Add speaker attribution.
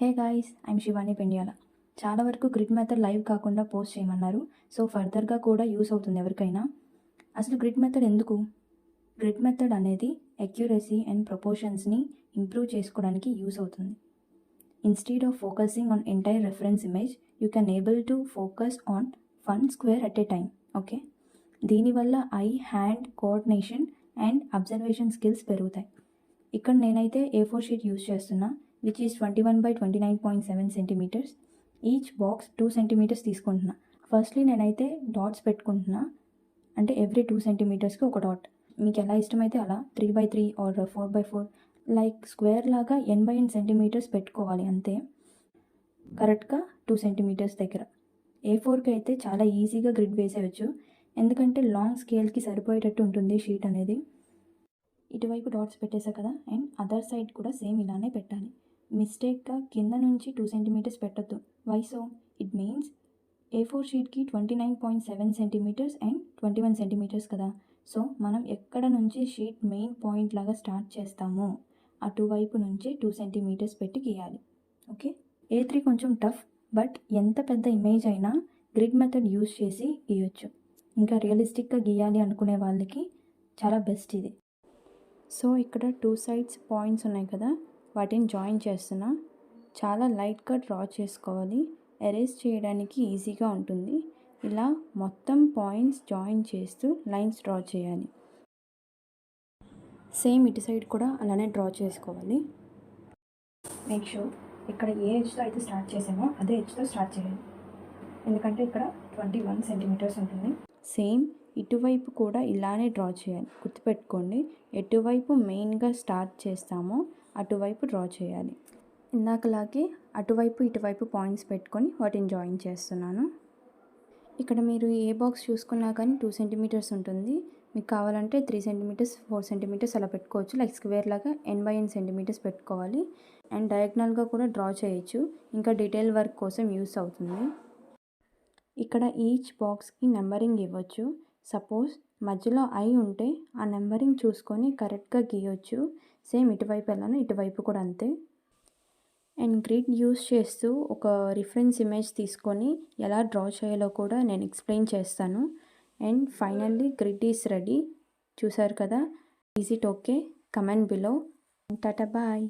Speaker 1: Hey guys, I'm Shivani Pendyala. చాలా వరకు grid method live కాకుండా పోస్ట్ చేయమన్నారు. సో ఫర్దర్గా కూడా యూస్ అవుతుంది ఎవరికైనా. అసలు గ్రిడ్ మెథడ్ ఎందుకు? గ్రిడ్ మెథడ్ అనేది అక్యురసీ అండ్ ప్రపోర్షన్స్ని ఇంప్రూవ్ చేసుకోవడానికి యూస్ అవుతుంది. Instead of focusing on entire reference image, you can able to focus on one square at a time. Okay, దీనివల్ల eye hand coordination and observation skills పెరుగుతాయి. ఇక్కడ నేనైతే A4 sheet use చేస్తున్నా, which is 21 by 29.7 centimetres. Each box 2 centimetres తీసుకుంటున్నా. Firstly నేనైతే dots పెట్టుకుంటున్నా, అంటే every 2 సెంటీమీటర్స్కి ఒక డాట్. మీకు ఎలా ఇష్టమైతే అలా 3x3 are 4x4 like square లాగా n/n సెంటీమీటర్స్ పెట్టుకోవాలి అంతే, కరెక్ట్గా 2 సెంటీమీటర్స్ దగ్గర. A4కి అయితే చాలా ఈజీగా గ్రిడ్ వేసేయచ్చు, ఎందుకంటే లాంగ్ స్కేల్కి సరిపోయేటట్టు ఉంటుంది షీట్ అనేది. ఇటువైపు డాట్స్ పెట్టేసా కదా, అండ్ అదర్ సైడ్ కూడా సేమ్ ఇలానే పెట్టాలి. మిస్టేక్గా కింద నుంచి 2 సెంటీమీటర్స్ పెట్టద్దు. Why so? It means A4 షీట్కి 29.7 సెంటీమీటర్స్ అండ్ 21 సెంటీమీటర్స్ కదా. సో మనం ఎక్కడ నుంచి షీట్ మెయిన్ పాయింట్ లాగా స్టార్ట్ చేస్తామో అటువైపు నుంచి 2 సెంటీమీటర్స్ పెట్టి గీయాలి. ఓకే, A3 కొంచెం టఫ్, బట్ ఎంత పెద్ద ఇమేజ్ అయినా గ్రిడ్ మెథడ్ యూస్ చేసి గీయొచ్చు. ఇంకా రియలిస్టిక్గా గీయాలి అనుకునే వాళ్ళకి చాలా బెస్ట్ ఇది. సో ఇక్కడ 2 సైడ్స్ పాయింట్స్ ఉన్నాయి కదా, వాటిని జాయిన్ చేస్తున్నా. చాలా లైట్గా డ్రా చేసుకోవాలి, ఎరేజ్ చేయడానికి ఈజీగా ఉంటుంది. ఇలా మొత్తం పాయింట్స్ జాయిన్ చేస్తూ లైన్స్ డ్రా చేయాలి. సేమ్ ఇటు సైడ్ కూడా అలానే డ్రా చేసుకోవాలి. మేక్ షూర్ ఇక్కడ ఏ ఎడ్జ్తో అయితే స్టార్ట్ చేసామో అదే ఎడ్జ్తో స్టార్ట్ చేయాలి, ఎందుకంటే ఇక్కడ 21 సెంటీమీటర్స్ ఉంటుంది. సేమ్ ఇటువైపు కూడా ఇలానే డ్రా చేయాలి. గుర్తుపెట్టుకోండి, ఎటువైపు మెయిన్గా స్టార్ట్ చేస్తామో అటువైపు డ్రా చేయాలి. ఇందాకలాగే అటువైపు ఇటువైపు పాయింట్స్ పెట్టుకొని వాటిని జాయిన్ చేస్తున్నాను. ఇక్కడ మీరు ఏ బాక్స్ చూసుకున్నా కానీ 2 సెంటీమీటర్స్ ఉంటుంది. మీకు కావాలంటే 3 సెంటీమీటర్స్ 4 సెంటీమీటర్స్ అలా పెట్టుకోవచ్చు. లైక్ స్క్వేర్ లాగా n/n సెంటీమీటర్స్ పెట్టుకోవాలి. అండ్ డయాగ్నల్గా కూడా డ్రా చేయొచ్చు, ఇంకా డీటెయిల్ వర్క్ కోసం యూస్ అవుతుంది. ఇక్కడ ఈచ్ బాక్స్కి నెంబరింగ్ ఇవ్వచ్చు. సపోజ్ మధ్యలో ఐ ఉంటే ఆ నెంబరింగ్ చూసుకొని కరెక్ట్గా గీయొచ్చు. సేమ్ ఇటువైపు ఎలానో ఇటువైపు కూడా అంతే. అండ్ గ్రిడ్ యూస్ చేస్తూ ఒక రిఫరెన్స్ ఇమేజ్ తీసుకొని ఎలా డ్రా చేయాలో కూడా నేను ఎక్స్ప్లెయిన్ చేస్తాను. And finally grid is ready. చూసారు కదా, is it okay? Comment below. Tata bye.